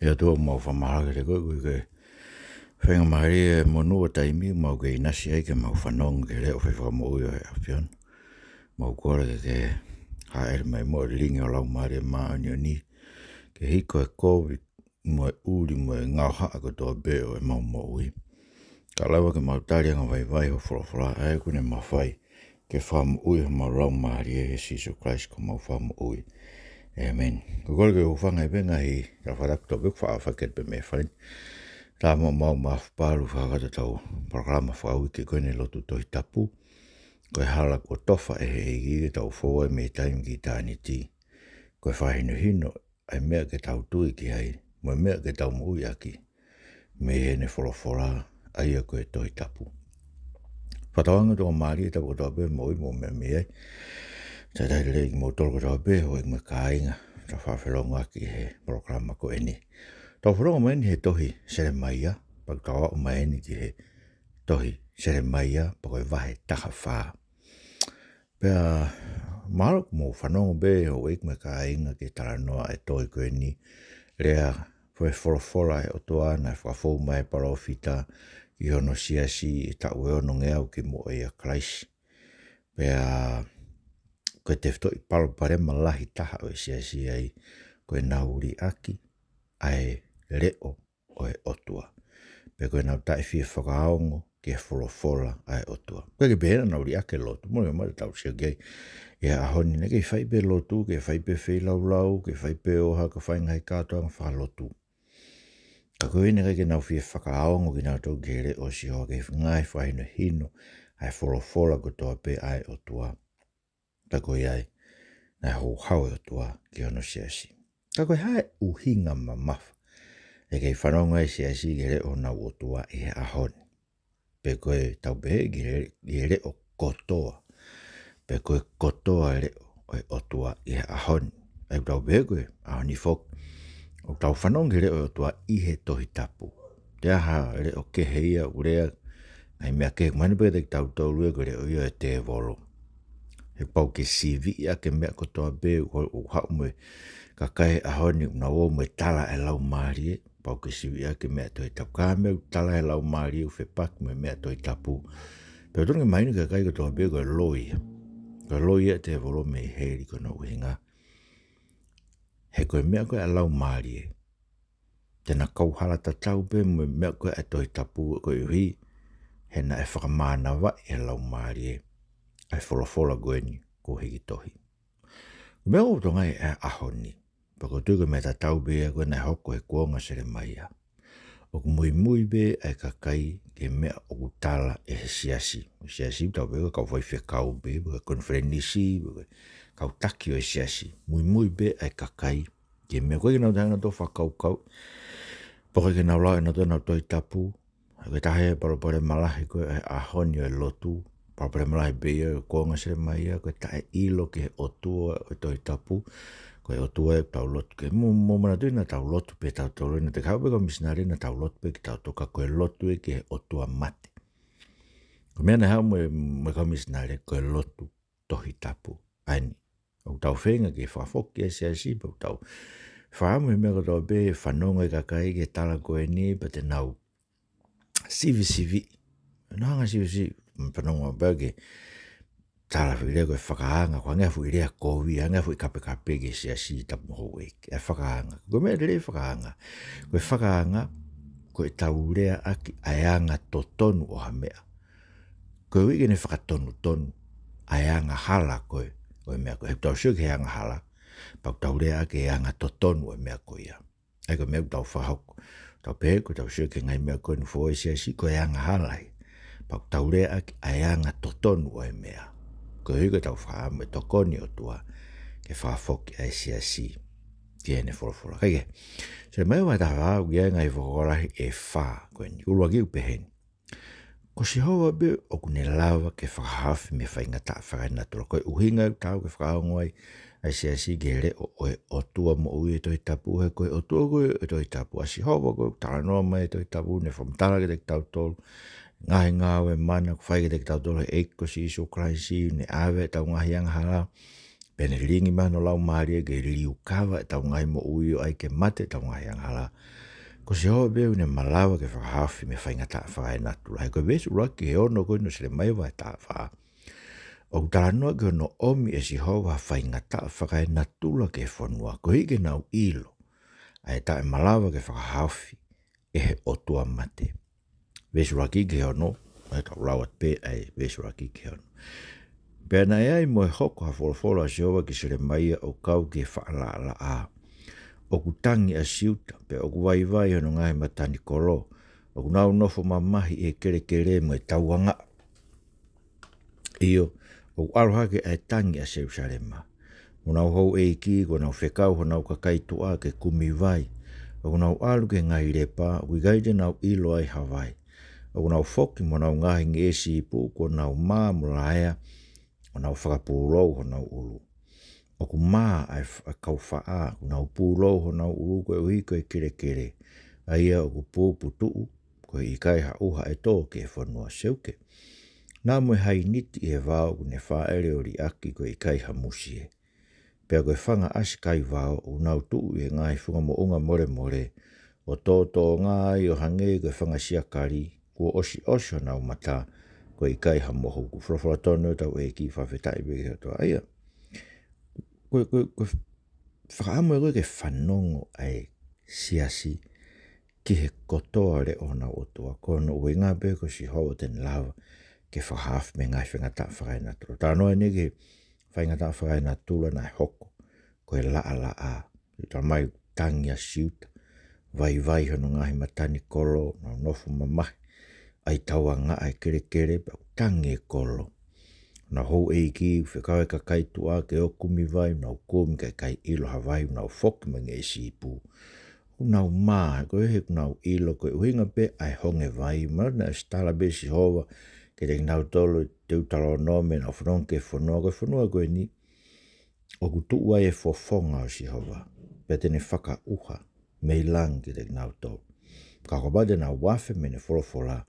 Ia tua mau whamahaka te koe ke whenga mahari e monua taimi mau ke inasi ai ke mau whanong ke leo whai whakamoui o he awhion. Mau kore ke haere mai mo lingi o lau mahari e maa ni o ni ke hiko e COVID mo e uri mo e ngau haa ko toa beo e mau moui. Ka lawa ke mau tari anga vai ho whorofora ai kune mau whai ke whamoui ho mau lau mahari e Jesus Christ ko mau whamoui. Amen. Ko kore ke ufanga i benga hi ka wharak tobe whaket pe me whain. Tā mau mawhparu whakata tau programa whakawiki koe ne lotu tohi tapu. Koe hala ko tofa e he igi tau fōe me taim ki tāni ti. Koe whahino hino ai mea ke tau tui ki hai. Mo mea ke tau mui aki. Me he ne wholofora aia koe tohi tapu. Whatawanga tō maari e tau kotoa pe moi mo mea mea. Tā tai rei mo tolo kotoa pe hoi me kāinga. Tā whawhelonga ki he programa ko eni. Tau wharonga maeni he tohi sere maia. Pak tawa o maeni ki he tohi sere maia. Pako e wahe taha whaa. Pea mahalo mo whanonga be ho ik me kāinga ki taranoa e tohi ko eni. Rea whae wholofora e otoa na whafou mai parofita. I hono siasi i tau e ono ngeau ki mo e a Christ. Pea koe te whto i palo parema lahi taha o e siasi ai koe nauri aki ai leo o e otua. Pe koe nau tai fia whakaongo ki e wholofora ai otua. Koe ke behena nauri ake lotu. Mone mai tau sia gei. Ia ahoni ne kei whaipe lotu, kei whaipe whilau, kei whaipe oha, ka whaingai katoa ngā whalotu. Ka koe ne kei nau fia whakaongo ki nau tau gere o si hoa kei ngai whahino hino ai wholofora ko toa pe ai otua. Ta koe ai, nai hou hau e otua ki ono siasi. Ta koe hae uhinga mamafa. E kei whanonga e siasi gere o nau otua i he ahoni. Pe koe tau behe gere o kotoa. Pe koe kotoa ere o e otua i he ahoni. E tau behe koe ahoni fok. O tau whanonga gere o otua i he tohi tapu. Te aha ere o keheia urea. Ngai mea ke mani pe te tau taurua gere o ia e te volo. He pau ke CV ia ke mea kotoa be o hau me ka kai ahoni na o me tala e lau maari e. Pau ke CV ia ke mea toi tapu. Ka mea tala e lau maari u whepak me mea toi tapu. Pero tonga maini ka kai kotoa be ko e loia. Ko loia te volo me heri ko na uhinga. He koe mea koe e lau maari e. Tena kauhala tatau be me mea koe e toi tapu koe uhi. He na e whakamana wa e lau maari e. Ai wholofola goeni ko hiki tohi. Mea o tonga e ahoni. Pako tuko me tatau be koe na hoko he kuonga sere maia. O mui be ai kakai ke mea o kutala e he siasi. O siasi tau be kau whai whekau be, konferenisi, kau taki o e siasi. Mui be ai kakai ke mea koe kinau tanga to whakau. Pako kinau lau e nato nau toi tapu. Koe tahe parapare malahi koe e ahoni o e lotu. Parapare malahi be e kuonga sere maia. Koe tae ilo ke otua o toi tapu. Koe otua e tau lotu ke mo mana tui na tau lotu pe tau tau na te kau pe ko misinari na tau lotu pe ki tau toka koe lotu e ke otua mate. Ko mea na hau me kau misinari koe lotu tohi tapu. Aini. O tau whenga ke whafoki e siasi pa tau whaamu he mea kotoa be whanonga i kakai ke tala koe ni pa te nau sivi. Nanga sivi. Whanonga ba ke tala whirea koe whakaanga, koe ngā whirea kowi, ngā hui kape ke siasi tapu hou eke, e whakaanga. Koe mea rei whakaanga, koe whakaanga, koe taurea aki aianga to tonu o ha mea. Koe wiki ne whakatonu, aianga hala koe mea koe, he tau siu ke aianga hala, pau taurea aki aianga to tonu o mea koe ia. Ai koe mea tau whahoko, tau pehe koe tau siu ke ngai mea koe nufo e siasi, koe aianga hala i, pau taurea aki aianga to tonu o mea. Ko hiko tau whaamu e tokoni o tua ke whaafoki ai siasi ki ene whorofora. Kaike, se mai wai taha whaamu ia ngai whakorahi e whaa koe ni urua ki upeheni. Ko si hoa be o kune lawa ke whakahafi me whaingata whakainatura. Koe uhinga tau ke whakaongoai ai siasi ke re o tua mo ui e toi tapu. He koe o tua koe e toi tapu. Asi hoa koe taranoa mai e toi tapu ne whamtala ke te tau tolu. Ngahi ngāwe mana ku whaike te tau tolo e eiko si iso kraisi ne awe tau ngahi anga hala Pene ringi mano lau maari ke liu kawa e tau ngai mo ui o ai ke mate tau ngai angala. Ko se hoa beu ne malawa ke whakahafi me whaingata whakai natu. Hai koe besu raki he ono koe no sile mai wai ta wha. O tānoa ke no omi e si hoa whaingata whakai natula ke whanua. Ko hike nau ilo. Ai ta e malawa ke whakahafi e he otua mate. Besu raki ke ono. Ai tau lawat pe ai besu raki ke ono. Pena e ai mo e hoko ha wholofola si hoa ki sile mai o kau ke whaala ala a. O kutangi a siuta, pe o kuwaiwai hano ngai matani kolo, o kunau nofo mamahi e kere mo e tauanga. Iyo, o arohake e tangi a Jerusalema. Unau hou e ki, kunau whekau honau kakaitua ke kumiwai, o kunau alu ke ngai lepa, o kuigaide nau ilo ai Hawaii. O kunau foki mo nau ngahi ngesi ipu, kunau maa mulaea, o nau whakapūrou honau ulu. O ku maa ai kau whaa, nau pūrou ho nau uru koe uhi koe kere. Aia o ku pū putuu, koe i kai ha uha e tō ke whanua seuke. Nā moe hai niti e vāo ku ne whaere o ri aki koe i kai ha musie. Pea koe whanga asi kai vāo, o nau tuu e ngai whunga mo unga more, o tō ngai o hange koe whanga siakari, kua osi o nau mata, koe i kai ha moho ku whrawhara tono tau e ki whawhetai beke to aia. Koe whakaamo e koe ke whanongo ai siasi ki he kotoa le o na otua. Kono ue ngā pe ko si hoa ten lawa ke whahaf me ngai whengata whakai na tula. Tā noa ne ke whengata whakai na tula na hoko. Koe la a. Tā mai tangi a siuta. Vai hono ngahi matani kolo. Na nofo mamahi. Ai taua ngā ai kere pa tangi e kolo. Na hou e ki, whekau e kakai tua ke o kumi vai, nau kumi kai ilo Hawaii, nau foki mange e sipu. Nau maa, koe he nau ilo, koe uhinga pe ai honge vai, marana e stala be si hova, ke te nau tolo te utalo nome, nau whanong ke whanua koe ni, o kutu ua e fofonga o si hova, pe tene whaka uha, mei lang ke te nau tolo. Kakobade nau wafe mene wholofola,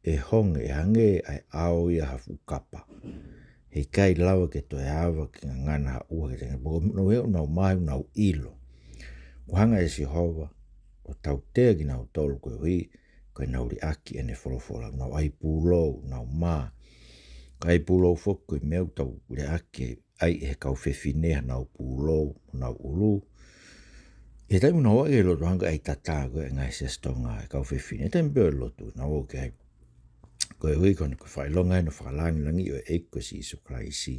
e honge, e hange, ai ao ia hafu kapa. He kai lawa ke toi awa ki ngana ha ua ke tenga. Boko no heo nau mai nau ilo. Kuhanga e si hova o tau tea ki nau tolu koe hui koe nau ri aki ene wholofola. Nau ai pūlou, nau maa. Kai pūlou fok koe meu tau ri aki ai he kau whewhinea nau pūlou, nau ulu. E taimu nau ake lotu hanga ai tata koe ngai sestonga e kau whewhinea. E taimu beo lotu nau oke ai. Koe hui kone koe whailonga ino whakalangi langi o e koe si iso klaisi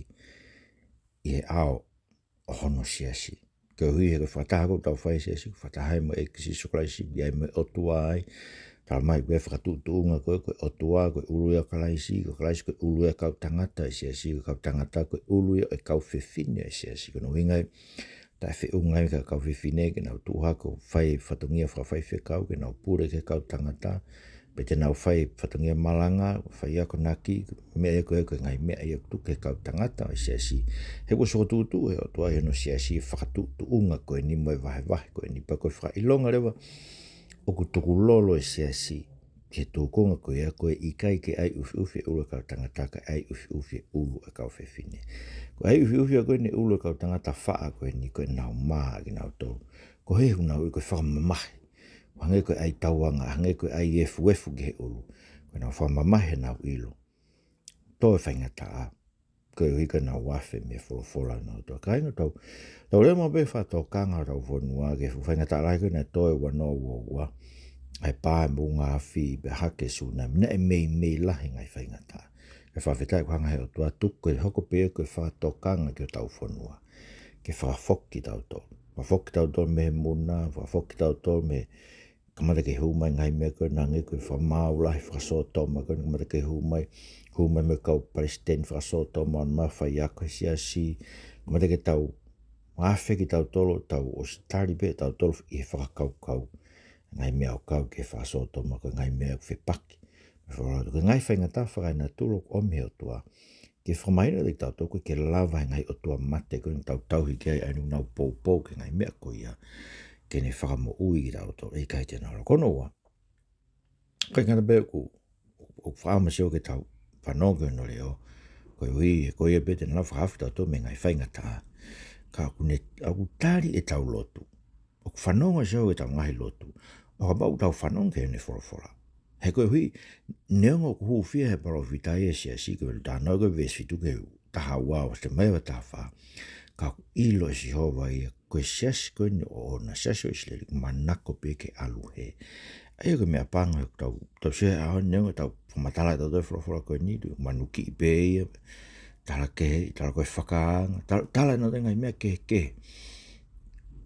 i he ao o hono siasi. Koe hui he koe whataha tau whai siasi, koe whataha mo e koe si iso klaisi, biai mo otua ai, tala mai koe whakatutuunga koe otua, koe uluia klaisi, koe klaisi koe uluia kau tangata i siasi, koe kau tangata koe uluia e kau whewhine i siasi. Koe no wingai, tai whiungai ka kau whewhine, ke nau tuha ko whai whatungia whawhai whekau, ke nau pure ke kau tangata, pe te nau whai whatungia malanga, whai ako naki, mea eko ngai mea i aku ke kau tangata o siasi. He ko soko tutu he o tua he no siasi whakatutuunga koe ni moe vahe koe ni pa koe whailonga rewa o ku tuku lolo e siasi he tūkonga koe a koe i kai ke ai ufi ulu kau tangata ka ai ufi ulu a kau whewhine. Ko ai ufi a koe ni ulu kau tangata whaa koe ni koe nau maa ki nau tolu. Ko he hunau i koe whakamamahi. Hange koe ai tauanga, hange koe ai efu ke he ulu. Koe nau whamamahe nau ilo. Tō e whaingata a. Koe hika nau wafe me wholofola nau tō. Kainga tau. Tau leo mabe whato kanga tau whanua ke whaingata a laiko na tō e wano ua. Ai pāe mo ngā whi be hake suna. Mina e mei lahi ngai whaingata. Ke whawhetai kuhanga he o tua tuku e hoko pēr koe whato kanga ke tau whanua. Ke whafoki tau tō. Whafoki tau tō me muna, whafoki tau tō me kamata ke humai ngai mea koe nange koe whamau lahi whakasotoma koe kamata ke humai me kau president whakasotoma on mawhai ako siasi kamata ke tau mawhe ki tau tolo tau o stari pe tau tolo i he whakakau ngai mea o kau ke whakasotoma koe ngai mea ko whepaki koe ngai whaingata whakai na tulo o me o tua ke whamaina de tau tolo koe ke lava ngai o tua mate koe tau tauhi ke ai anu nau pou ke ngai mea koe ia kene whakamo ui ki tau tō, e kai tēnā ora kono ua. Kai ngana beo ku, o whaama seo ke tau whanonga no leo, koe ui, koe e bete nā whakafu tau tō me ngai whaingata. ka kune aku tari e tau lotu. O ku whanonga siau e tau ngahi lotu. O ka mau tau whanonga ke ne whorofora. He koe hui, neonga ku huu fia he paro vitai e sia si ke wale tānau ke ves fitu ke taha wao te mai wa taha wha. Ka ku ilo e si hova ia koe siasi koe ni o na siasi o isleri manako pe ke alu he. Aio ke mea panga tau se aho neonga tau whamatala tau tau whorofora koe nidu manuki i pe ia. Tala ke, tala koe whakaanga, tala no tengai mea ke.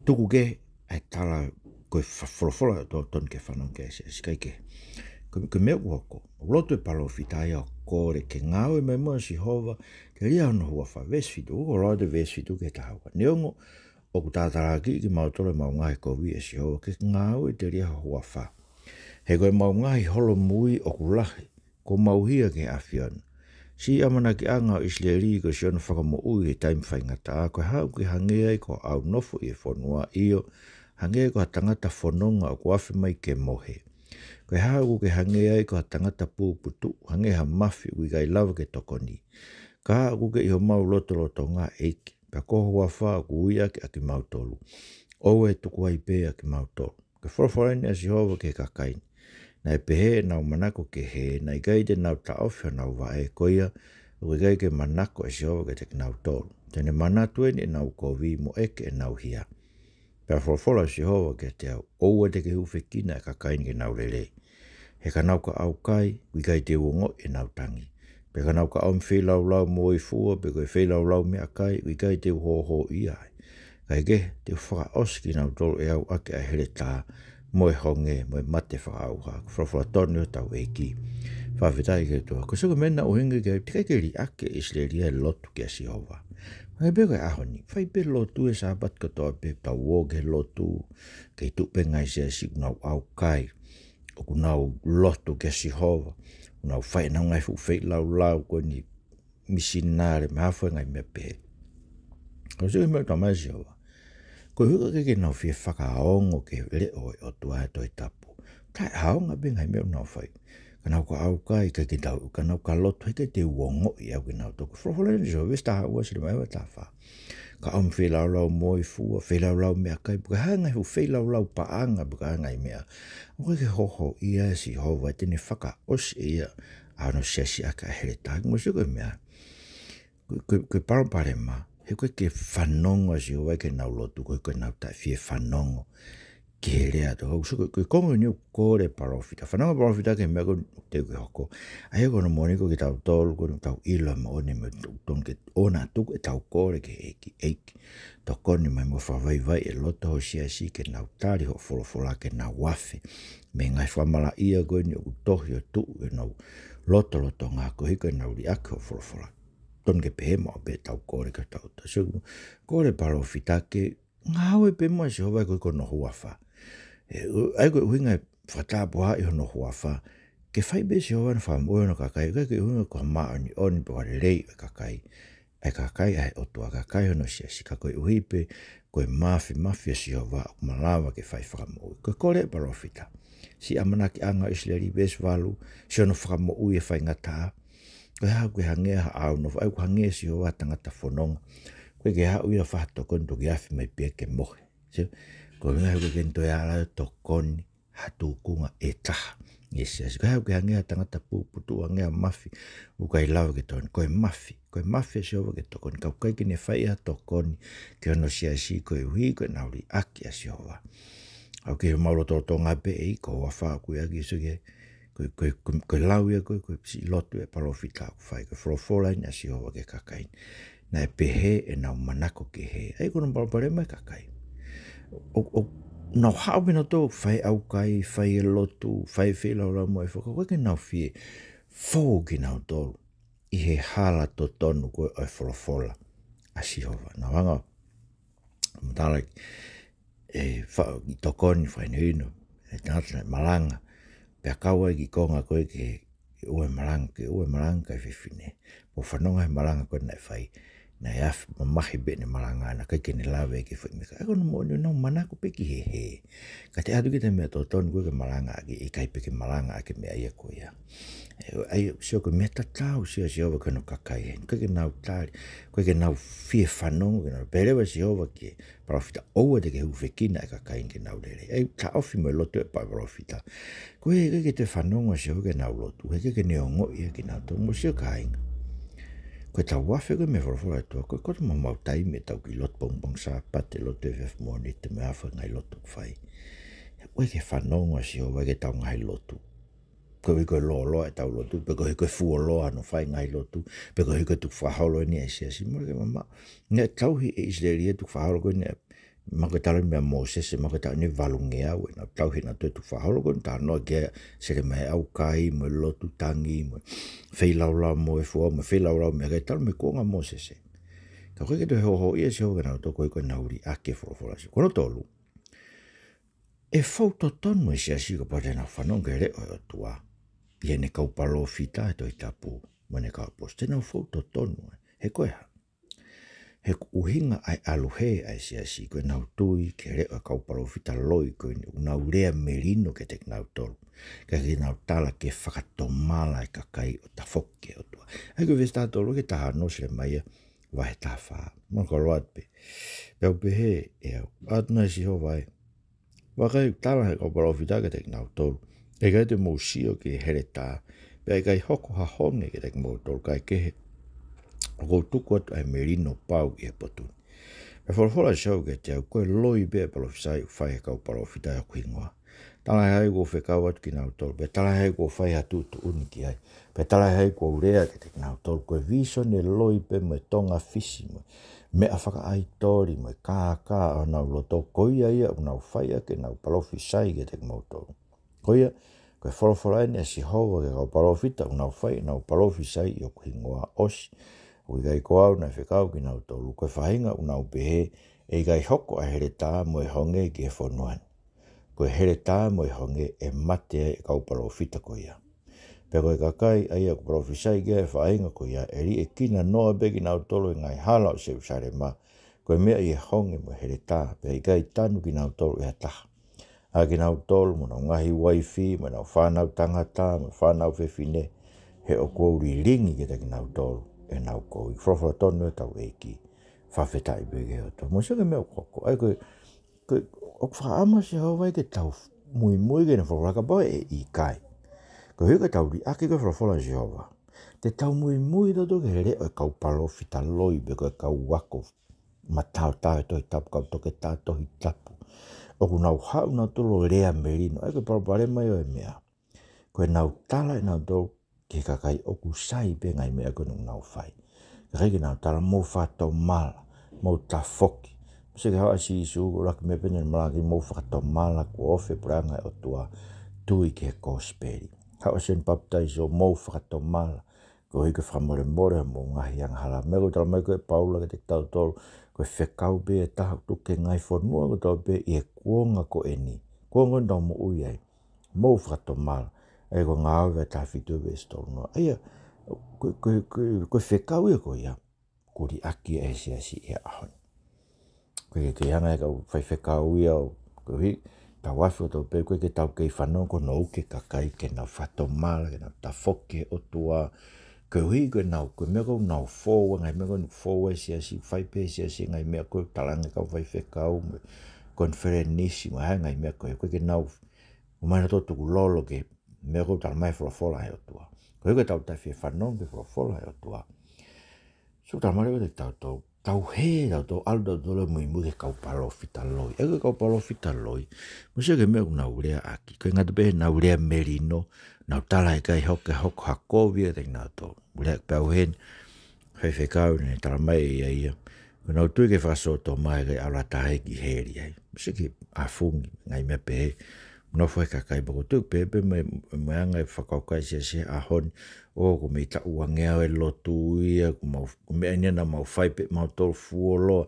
Tuku ke, ai tala koe whorofora tō ton ke whanong ke siasi kai ke. Koe mea uoko, loto e palo fitai o kore ke ngau e mai mua si hova, ke ria ono hua wha vesfitu, uko roa de vesfitu ke tahawa. Neongo, o ku tātara ki mautore mau ngahi kovi e si hova, ke ngau e te ria hua wha. He koe mau ngahi holo mui o ku lahi, ko mau hia ke awhiona. Si amana ki anga o isleri ko si ono whakamo ui e taim whaingata a, koe hau ki hangea i ko au nofo i e whanua io, hangea ko tangata whanonga o ku awhi mai ke mohe. Koe hau ke hangea i ko tangata pūputu, hangea mafi ui kai lava ke tokoni. Ka hau ke iho mau loto ngā eiki, pa koho wa wha ku uia ke aki mautolu. Owe tuku ai pe aki mautolu. Ke whorofaraini a si hova ke kakaini. Na e pehe nau manako ke he, na i gaide nau taofia nau wa e koia, o i gaike manako e si hova ke te nau tolu. Tene manatuen e nau kovi mo eke e nau hia. Pea whorofora si hova ke te au, oua te ke huwhi kina e kakaini ke nau lelei. He ka nau ka au kai, ui kai te uongo e nau tangi. Pe ka nau ka au mwhi lau mo i fua, pe koe whi lau mea kai, ui kai te uhoho i ai. Kai ke, te whaka oski nau tolu e au ake a hele tā, mo e honge, mo e mate whaka au ha, whorofora tonu o tau e ki. Whawhetai ke toa, ko suka mena o hinga ke, te kai ke li ake isleri e lotu ke si hova. Mai be koe ahoni, whai pe lotu e sabat katoa pe tau o ke lotu, kei tupe ngai se si nau au kai. O ku nau loto ke si hova, o nau whai nau ngai whai lau ko ni misinare me hawha ngai me pehe. Ko se me tamai si hova. Ko huka ke nau whia whakaongo ke le o e o tua to e tapu. Kai haonga be ngai me nau whai. Ka nau ka au kai ka ke tau, ka nau ka loto heke te uongo i au ke nau toku. Whrohola ni so, vesta haua si le mai wa tawha. Ka om whi lau mo i fua, whi lau mea kai, buka hangai hu whi lau paanga, buka hangai mea. Oe ke hoho ia si hova, tene whaka os ia, ano siasi aka here tāki, mo si koe mea. Koe parampare ma, he koe ke whanongo si hova ke nau lotu, koe nau tai fie whanongo. Ke rea to, koe kongo ni o kore parofita, whanongo parofita ke mea koe te koe hoko. Ahe kono moni ko ke tau tolu, koe tau ilo ma one me tonke ona tuku e tau kore ke eiki. Tokoni mai mo whawaiwai e loto ho siasi ke nau tari ho wholofola ke nau wafe. Me ngai whamala ia koe ni o tohi o tu e nau loto ngā koe hiko e nau li ake ho wholofola. Tonke pehe mo pe tau kore ke tau. So kore parofita ke ngāwe pe mo si hova koe kono huafa. Ai koe uhinga whatapoha i hono huafa. Ke whaibe si hova na whamoe no kakai, kai uhinga koha maa ni oni pe wale rei e kakai. Ai kakai ai otua kakai hono siasi, ka koe uhipe, koe mafi si hova, o malawa ke whai whakamoe. Koe kore parofita. Si amanaki anga isleri bes valu, si ono whakamoe e whai ngata. Koe hau koe hangea au no, ai koe hangea si hova tangata whanonga. Koe ke hau ia whahatokon to ki awhi mai pia ke mohe. Koe ngā koe kento e ala tokoni, hatu kunga e taha. Yes, koe hau ke hangea tangata puputu, hangea mafi, ukai lawa ke toni, koe mafi si hova ke tokoni, kau kai kene whai a tokoni, ke ono siasi koe hui, koe nauri aki a si hova. Au ke mauro toto ngā pe e, ko wawha koe aki so ke, koe lau ia koe si lotu e parofita aku whai, koe whorofolain a si hova ke kakain. Na e pehe e nau manako ke he. Ai kono parapare mai kakai. O nau hao me no tō whai au kai, whai e lotu, whai lau mo e whaka. Koe ke nau whie fōu ki nau tōru. I he hala to tonu koe o e wholofola. A si hova. Nau hanga. Matala i tokoni whai ni ino. E tangata malanga. Pea kaua ki konga koe ke ue malanga kai whiwhine. Mo whanonga he malanga koe nai whai. na yaf mamahi be ne malanga na kai kene lawe ke fo meka ko no no mana ko pe ki he ka te adu ki te me to ton ko ke malanga ki e kai pe ke malanga ke me ai ko ya ai sio ko meta tau sio ko no kakai ko ke nau tali ko ke nau fie fanong ke no pere sio ke profita o de ke u fekina ka kai ke nau le ai ta ofi me loto pa profita ko ke te fanong sio ke nau lotu ke neongo ia ke nau to mo sio kai ko ta wafe ko me forfora to ko mo mau tai me tau ki lot bong sa pate lot te vef mo ni te me afa ngai lot fai ko ke fanong sio ke tau ngai lotu ko ko lo e tau lotu pe ko fu lo no fai ngai lotu pe ko tu fa holo ni ese si mo ke mama ne tau hi Israeli tu fa holo ko ne ma ko tala me Moses ma ko tala ni valungea we na tau hi na tu fa holo ko ta no ke se le mai au kai mo lotu tangi mo fei la mo e fu mo fei la me ke tala me ko nga Moses ka ko ke to ho ia se ho na to ko na uri ake fo ko no tolu e foto ton mo se asi ko pa na fa no ke re o tua ia ne kau palo fita to itapu mo ne ka poste na foto ton he ko he uhinga ai aluhe ai si ko na tui ke re kau palo fita loi ko na urea merino ke tek na tol ka ke na tala ke whakatomala e kakai o ta fokke o tua ai ko vesta tolo ke ta no se mai vai ta fa mo ko loat pe he e atna si ho vai wa kai tala he kau palo fita ke tek na tol e kai te mōsio ki hereta, pe kai hoko ha honge ki tek mōtol kai ke o tuku atu ai merino pau i e potuni. E whorwhora shau ke te au koe loi bea palofisai whai kau palofita e kuingoa. Tala hei ko whekau atu ki nau tolu, pe tala hei ko whai atu tu uni ki ai, pe tala hei ko urea ki tek nau tolu, koe viso ne loi pe me tonga fisi mo, me a whaka ai tori mo, kā o nau loto koia ia o nau whai ke nau palofisai ki tek mōtolu. Koia, koe whorwhora ni a si hova ke kau palofita o nau whai nau palofisai i o kuingoa osi. Ui gai ko au na whekau ki nau tolu, koe whahinga o nau pehe, e gai hoko a here tā mo e honge ki e whonuan. Koe here tā mo e honge e mate e kau palofita ko ia. Pe koe kakai ai a palofisai ki e whahinga ko ia, e ri e kina noa be ki nau tolu e ngai hala o se usare ma, koe mea i e honge mo here tā, pe i gai tanu ki nau tolu e ataha. A ki nau tolu mo nau ngahi waifi, mo nau whanau tangata, mo whanau whewhine, he o kua uri ringi ki te ki nau tolu. E nau ko i frofro tonu e tau eiki whawhetai bege o tō. Mo se ke mea koko. Ai koe o whaama se hau vai ke tau mui ke na frofraka pao e i kai. Koe hui ke tau ri ake ke frofrola se hau va. Te tau mui toto ke here o e kau palo fita loi be koe kau wako matau tau e tohi tapu kau toke tā tohi tapu. O ku nau hau nau tolo rea merino. Ai koe parapare mai o e mea. Koe nau tala e nau tolo ke kakai oku sai pe ngai mea koe nau whai. Reki nau tala mō whātau mala, mō ta foki. Se ke hawa si isu raki me pene malaki mō whātau mala ko ofe pranga o tua tui ke kosperi. Hawa sen baptaizo mō whātau mala, ko hike whamore more mō ngahi ang hala. Me ko tala mai koe paula ke te tau tolu, koe whekau be e taha tuke ngai whanua ko tau be i e kuonga ko e ni. Kuonga ndau mo ui ai, mō whātau mala. E ko ngā awe ta whitu e stolu noa. Aia, koe whekau e ko ia, kuri aki e si e ahon. Koe ke hanga e kau whai whekau ia o koe hi, ta wafi o tau pe, koe ke tau kei whanau ko nou ke kakai, ke nau whato mala, ke nau ta whoke o tua, koe hui koe nau, koe mea kou nau fōua, ngai mea kou fōua e si whai pe si ngai mea koe talange kau whai whekau, konferenisi, ngai mea koe ke nau, umana tō tuku lolo ke, mea kou tala mai wholofola e o tua. Koe ke tau tai whi whanong ke wholofola e o tua. So tala mai ke tau he tau aldo dole mui ke kau palo fita loi. E ke kau palo fita loi. Musia ke mea kuna urea aki. Koe ngata behe na urea merino. Nau tala e kai hoke hakovi e te ngā tō. Urea pēu hen. Whai whekau ne tala mai e ia. Koe nau tui ke whasoto mai ke ala tahe ki heri ai. Musia ke afungi ngai mea pehe. No foi kakai boko tu pepe me anga whakaukai se ahon o ko me ta uangea e lotu ia ko me ania na mau fai pe mau tol fuolo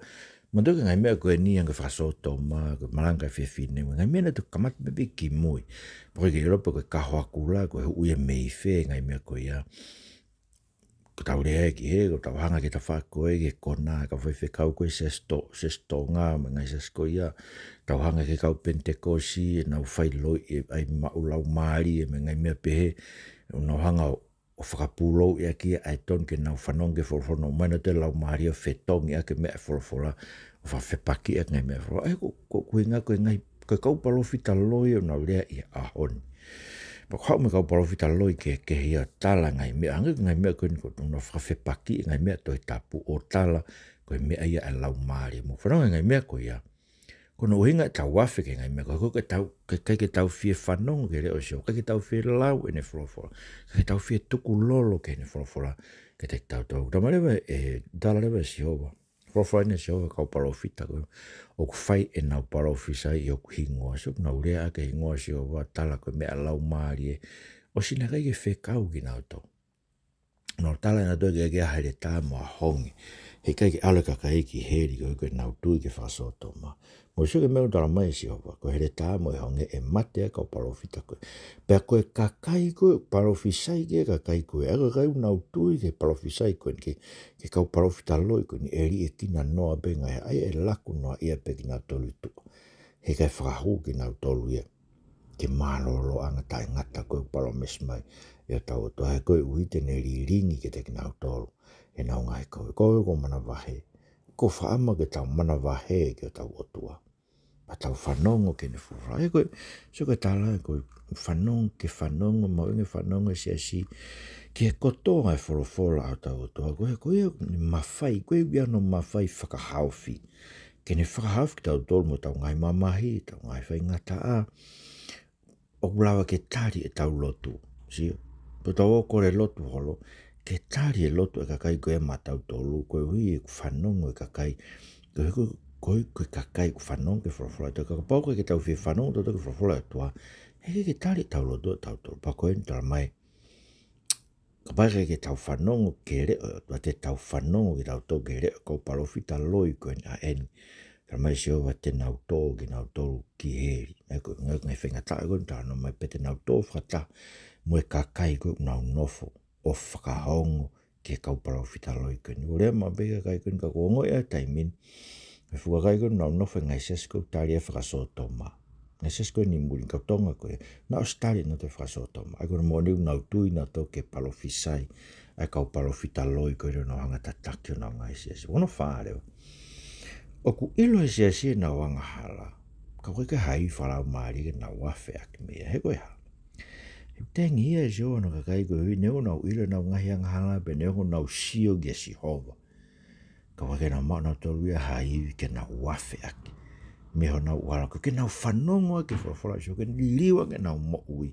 mo to ngai me ko ni anga fasoto ma ko malanga fefine ngai me na to kamat bebe ki mui porque ke ropo ko ka hoa kula ko u e me fe ngai me ko ia tau rea ki he, ko tau hanga ki ta whako e, ke kona, ka whai kau koe se sto ngā, ngai se sko ia, tau hanga ke kau Pentecosi, e nau whai loi, e ai maulau maari, e me ngai mea pehe, nau hanga o whakapūlou ia ki ai ton ke nau whanong ke wholofono, maina te lau maari o whetong ia ke mea wholofora, o whawhepaki ia ngai mea wholo, ai ko ngā koe ngai, koe kau palofita loi o nau rea ia ahoni. Pak hau me kau palofita loi ke hia tala ngai mea, hanga ngai mea koe niko tuna whawhepaki ngai mea toi tapu o tala, koe mea ia e lau maari, mo whanong ngai mea koe ia, kono uhinga tau wafe ke ngai mea, koe ke tau fie whanong ke reo sio, ke tau fie lau ene wholofora, ke tau fie tuku lolo ke ene wholofora, ke te tau tau. Tamarewa e dala rewa siova, wholofora ene siova kau palofita koe, o ku whai e nau palofisa i o ku hingoa, so nau rea ke hingoa siova, tala koe mea lau maari e, o sina kai ke whekau ki nau tau. No tala na doe ke haere tā mua hongi, he kai ke ale kakai ki heri koe nau tui ke whasoto ma. Mo iso ke meu tala mai si hova, ko here tā mo e honge e mate e kau palofita koe. Pea koe kakai koe, palofisai ke kakai koe, aka kai nau tui ke palofisai koe, ke kau palofita loi koe ni eri e kina noa benga e ai e laku noa ia pe ki nau tolu tuku. He kai whakahu ki nau tolu ia, ke mālolo anga tai ngata koe palomes mai, ia tau to he koe uite ne ringi ke te ki nau tolu, e nau ngai koe ko mana wahe, ko whaama ke tau mana wahe ke tau otua. Pa tau whanongo ke ne fura. E koe, so koe tala e koe whanong ke whanongo, mauinge whanongo si ke kotoa e wholofola au tau otua. Koe ni mawhai, koe wiano mawhai whakahauwhi. Ke ne whakahauwhi tau tolu mo tau ngai mamahi, tau ngai whai ngata a. O kulawa ke tari e tau lotu. Sio? Po tau o kore lotu holo, ke tari e lotu e kakai koe ma tau tolu, koe hui e whanongo e kakai, koe kakai ku whanong ke wholofola, te kakapau koe ke tau whi whanong, tau ke wholofola e tua, he ke tari tau lotu tau tolu, pa koe ni tala mai, kapai ke tau whanong ke reo, te tau whanong ke tau tolu ke reo, kau palofita loi koe ni a eni, tala mai si owa te nau tō ki nau tolu ki heri, e koe ngai whengata e koe ni tala no mai pe te nau tō whakata, mo e kakai koe nau nofo, o whakahongo ke kau palofita loi koe ni, o rea ma bega kai koe ni ka kuongo e a taimin, me fuakai koe nau nofe ngai sesko tari e whakasoto ma. Ngai sesko ni muri kau tonga koe. Nau stari no te whakasoto ma. Ai koe mo niu nau tui na tau ke palofisai. Ai kau palofita loi koe reo nau hanga tatakio nau ngai siasi. Wono whaareo. O ku ilo e siasi e nau anga hala. Kau koe ke hai whalau maari ke nau wafe aki mea. He koe hala. He tengi ia e sio no kakai koe hui neo nau ilo nau ngahi anga hala pe neo nau sio ge si hova. Kawa ke na mau na tolu ia hai ke na wafe aki. Meho na wala ko ke na whanongo ke wholofola sio ke liwa ke na mo ui.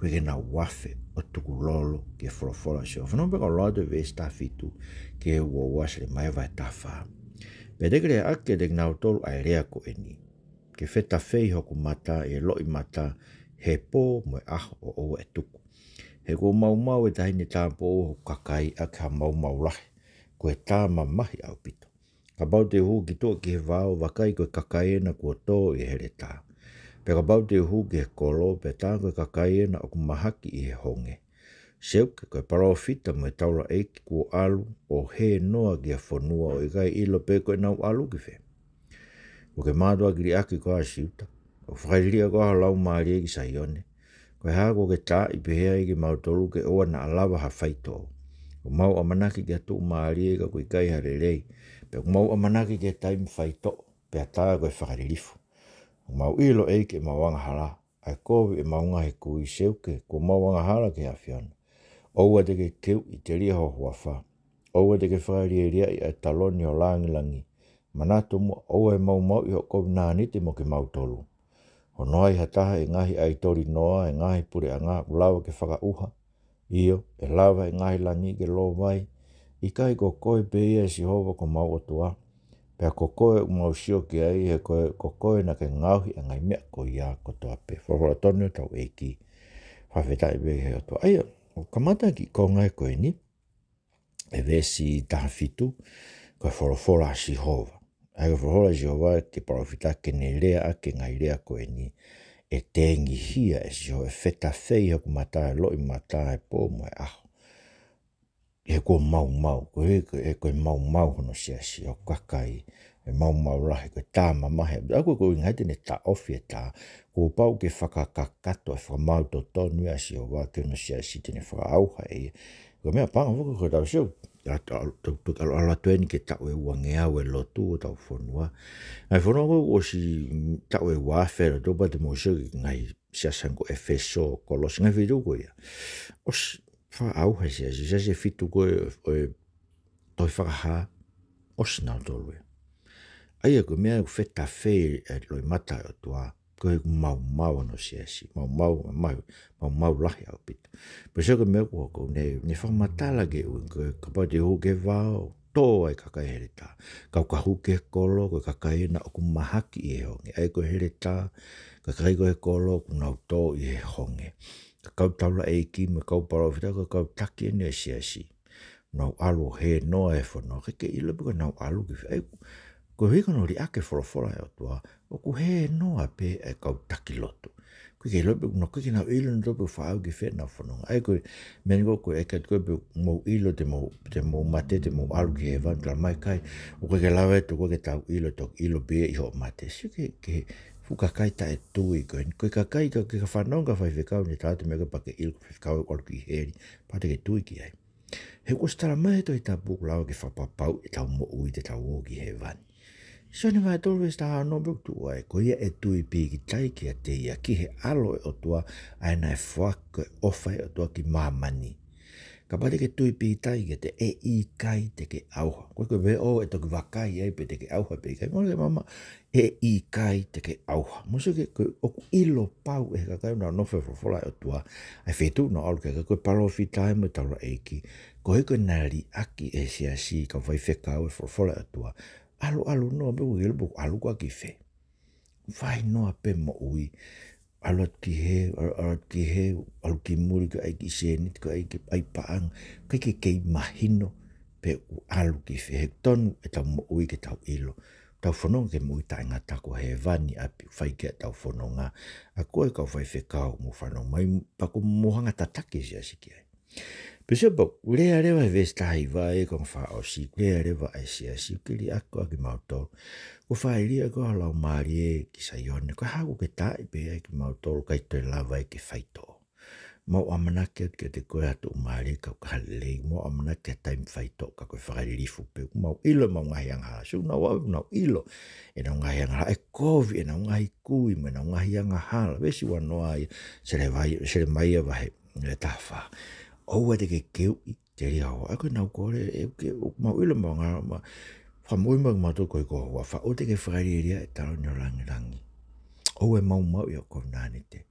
Ko ke na wafe o tuku lolo ke wholofola sio. Whanongo peka loa te ve stafitu ke ua wasle mai vai tawha. Pe te kere ake te na tolu ai rea ko eni. Ke wheta whei hoku mata e loi mata he pō mo e aho o o e tuku. He ko mau e tahini tāpo o kakai ake ha mau lahi. Koe tā mamahi au pito. Ka bau te hu ki tō ki he wāo wakai koe kakaena kua tō i here tā. Pe ka bau te hu ki he kolo pe tā koe kakaena o ku mahaki i he honge. Seuke koe parofita mo e taura eiki kua alu o he noa ki a whanua o i kai ilo pe koe nau alu ki whe. Ko ke mātua ki ri aki koa siuta. O whakairia koa lau maari eki sa ione. Koe haa ko ke tā i pehea eki mautolu ke oa na alawa ha whaitō. O mau amanaki ke tu maari e ka koe kai hare rei. Pe o mau amanaki ke taim whaito. Pe a tā koe whakaririfu. O mau ilo eike mau anga hala. Ai kovi e maunga he kui seuke. Ko mau anga hala ke awhiana. Oua te ke keu i te ria ho huawha. Oua te ke whakaria ria i a taloni o langi. Manato mua oua e mau i ho kovi nāniti mo ke mau tolu. O noai hataha e ngahi ai tori noa e ngahi pure a ngā ulawa ke whakauha. Iyo, e lawa e ngahi langi ke lo vai, i kai ko koe pe ia si hova ko mau otua, pea ko koe mau sio ki ai he koe ko koe na ke ngauhi a ngai mea ko ia ko toa pe. Whawara tonu tau eiki, whawhetai pe he otua. Aia, o kamata ki ko ngai koe ni, e vesi tahafitu, koe whorofora si hova. Ai ko whorofora si hova ke parofita ke ne rea a ke ngai rea koe ni, e tengi hia e si ho e wheta whei haku mata e loi mata e pō mo e aho. e ko mau ko e ko mau no si o kakai e mau la ko ta mama he ako ko ngate ne ta ofi ta ko pau ke whakakakato e whamau to tonu a si o wake no si tene whakauha e ko mea panga whuka ko tau siu tu kalo ala tueni ke tau e wange au e lotu o tau whanua ai whanua o si tau e wawhera to pa te mo siu ngai siasango e feso kolos ngai whiru ko ia o si whaauha si fitu ko e toi whakaha o si nau tolu e ai ko mea ku wheta whee e loi mata o tua ko e mau no si mau lahi au pita pa siya ko mea ko ne whamatala ke ui ko kapa te hu ke vau tō ai kakai here tā kau ka hu ke kolo ko kakai na o ku mahaki e honge ai ko here tā kakai ko he kolo ku nau tō i he honge kau taula e ki me kau parofita ko kau taki ene si nau alu he noa e whanau ke ilo piko nau alu ki ai ko hiko no ri ake whorofora e o tua, o ku he noa pe e kau taki loto. Ko ke lope, no ko ke nau ilo no tope whaau ki whenau whanonga. Ai ko, meni ko e kat koe pe mou ilo te mou mate, te mou alu ki he van, tala mai kai, o ko ke lawe to ko ke tau ilo, to ilo pe i ho mate. Sio ke fukakai ta e tui koe, koe kakai ka ke whanonga whai whekau ni tātu mea ka pake ilo ka whekau e kolu ki heri, pate ke tui ki ai. He ko stara mai to i tā puku lawa ke whapapau e tau mo ui te tau o ki he van. So ni vai tolu esta no buk tu ai ko ia e tui pi ki tai ki te ia ki he alo e o tua ai na e fuak o fai o tua ki mamani. Ka pate ke tui pi tai ki te e I kai te ke auha. Ko ve o e toki wakai ai pe te ke auha pe kai. Mo le mama e I kai te ke auha. Mo so ke o ilo pau e ka kai na no fe fola o tua. Ai fetu no alu ke ko palo fi tai mo tala e ki. Ko he ko nari aki e si ka vai fekau e fola o tua. Alu no be ui ilbu alu kwa ki fe. Vai no ape mo ui. Alu ki he, alu ki muri ka ai ki senit ka ai ki ai paang. Ka kei mahino pe alu ki fe. He tonu e tau mo ui ke tau ilo. Tau whanonga ke mui ta inga tako he vani api whai ke tau whanonga. A koe kau whai whekau mo whanonga. Mai paku mohanga tatake si asiki ai. Pese ba lea rewa e vestai va e kong wha o si lea rewa e si kiri ako aki mautoro. Ko whai ria ko halau maari e ki sa ione. Ko haku ke tai pe e ki mautoro kai toi lava e ke whaito. Mau amanake ke te koe atu maari ka halei. Mau amanake taim whaito ka koe whakari rifu pe. Mau ilo mau ngahi ang hala. So nau au nau ilo. E nau ngahi ang hala. E kovi e nau ngahi kui me nau ngahi ang hala. Vesi wanoa i sere mai a vahe le tafa. Oua te ke keu I te ria hoa. Ako nau kore e ke mau ilo mau ngā ma whamui mau mato koe ko hoa. Wha o te ke whakari ria e taro ni o rangi. Oua e mau i o kou nāni te.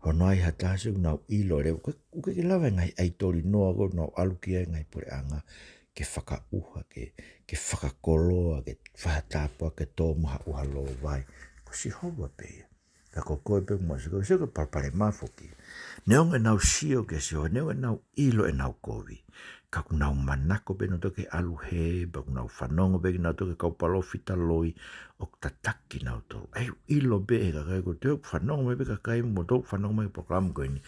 Hono ai hatasu nau ilo reo. Uke ke lawa ngai aitori noa ko nau alukia ngai pore anga. Ke whakauha, ke whakakoloa, ke whahatapua, ke tō maha uha lo vai. Ko si hoa pe. Ka koe pe mo se ko parpare mafoki. Neong e nau sio ke sio, neong e nau ilo e nau kovi. Ka ku nau manako pe no toke alu he, pa ku nau whanongo pe ki nau toke kau palofita loi, o tataki nau tō. Ai ilo pe e kakai ko teo whanongo me pe kakai mo tō whanongo me program koe ni.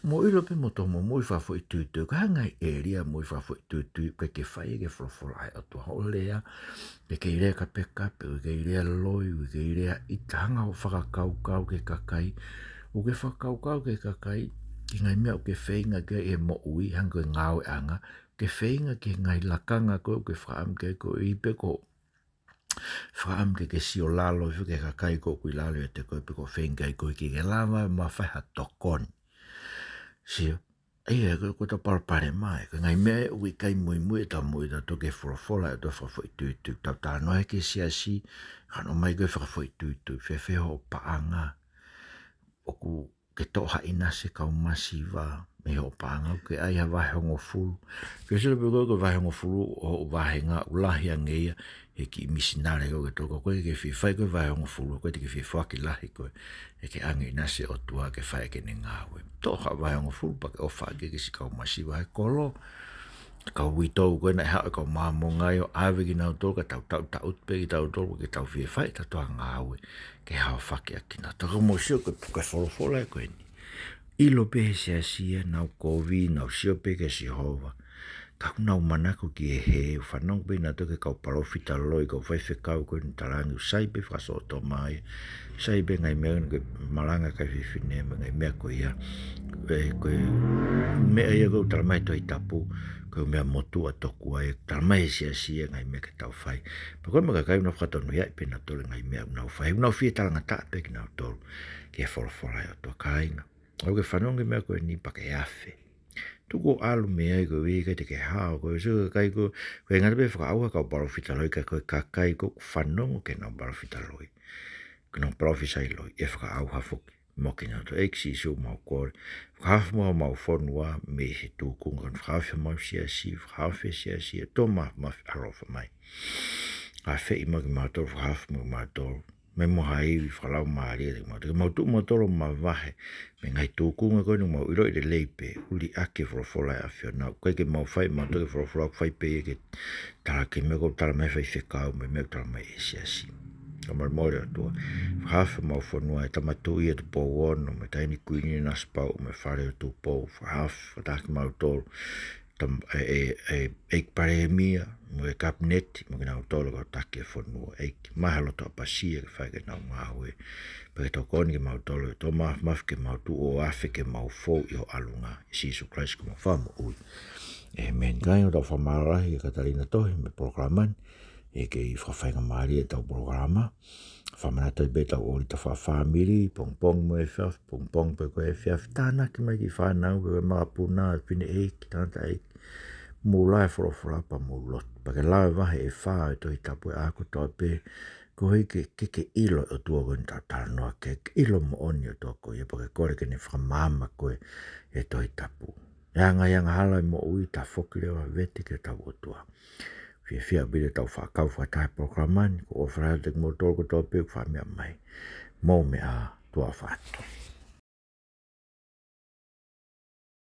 Mo ilo pe mo tō mo mui whafo I tūtū, ka hangai e ria mui whafo I tūtū, ka ke whai e ke whorofora ai o tō haolea, pe ke irea ka peka, pe ke irea loi, ke irea itanga o whakakaukau ke kakai, o ke whakaukau ke kakai, ki ngai mea o ke whainga ke e mo ui, hanko e ngāo e anga, ke whainga ke ngai lakanga koe o ke whaam ke ko I pe ko whaam ke si o lalo I ke kakai ko kui lalo e te koe pe ko whainga I koe ki ke lama ma whaiha tokon. Sio, e ko ta parpare mai, ko ngai mea ui kai mui ta mui ta toke whorofola e to whafo I tūtū, ta tāno e ke si, kano mai koe whafo I tūtū, whewheho paanga, oku ke toha ina se kau masiva me ho panga ke ai ha wahongo fulu ke se pe ko wahongo fulu o wahenga ulahi angeia e ki misinare ko to ko ke fi fai ko wahongo fulu ko ke fi faki lahi ko e ke ange ina se o tua ke fai ke ngawe toha wahongo fulu pa ke o fa ke si kau masiva e kolo ka wito ko na ha ko mamo ngai o ave ki na to ka tau pe ki tau to ke tau fi fai ta to ngawe ke ha faki akina to mo sio ko fola ko ni ilo pe se asia na covid na sio pe ke si hova kauna mana ko ki he whanong pina to ke kau parofita loi ko whaife kau ko ni tarangi usaibe whaso to mai saibe ngai mea ke malanga kai whiwhine ngai mea ko ia ko mea ia ko taramai to i tapu ko mea motu a toku ai taramai sia ngai mea ke tau whai pa koe maka kai una whakatonu ia i pina tole ngai mea unau whai unau whia talanga tape ki nau tolu ke whorofora o to kainga au ke whanongi mea ko ni pake afe tuko alu mea i ko wika te ke hao ko so kai ko ngata be whakaaua kau parofita loi ka koe kakai ko whanongo ke nau parofita loi kena profisai loi e whakaau hafoki moki nga to eksi so mau kore whakaaf mau whanua me he tūkunga whakaafe mau siasi whakaafe siasi to ma arofa mai a whei maki mātoro whakaaf mau mātoro me mo hai whalau maaria te mau tu mātoro ma wahe me ngai tūkunga koe mau iro i le leipe uli ake whorofora a whiona koe ke mau whai mātoro whorofora whai pe ke tala ke me ko tala mai whai whekau me me tala mai e siasi Kamar mori atua. Whaafe mau whanua e tamatu ia te pō ono, me taini kuini na spau, me whare o tū pō, whaafe, whataki mau tōru, eik pare e mia, mo e kabineti, mo ke nau tōru kau taki e whanua, eik mahaloto a pasia ke whai ke nau ngāwe, pa ke tau koni ke mau tōru, tō maf ke mau tū o afe ke mau fōu i o alunga, i Sisu Christ ke mau whamu ui. Amen. Kai o tau whamarahi e Katarina Tohi, me programan, e ke i whawhainga maari e tau programa. Whamanata i be tau ori ta whawhamiri, pong mo e whiaf, pong pe koe e whiaf, tāna ki mai ki whanau, pe koe maa puna, pine eik, tāna eik, mō lai whorofrapa mō lot. Pa ke lawe wahe e whaa e toi tapu e ako tau pe, ko hei ke ilo o tua koe ni tau tānoa, ke ilo mo oni o tua koe, e pa ke kore ke ne whamama koe e toi tapu. Yanga hala mo ui ta whokirewa vete ke tau o tua. Fia bile tau whakau whatahe programani, ko o wharahe te mo tōko tō pēk whamea mai. Mō mea tua whātua.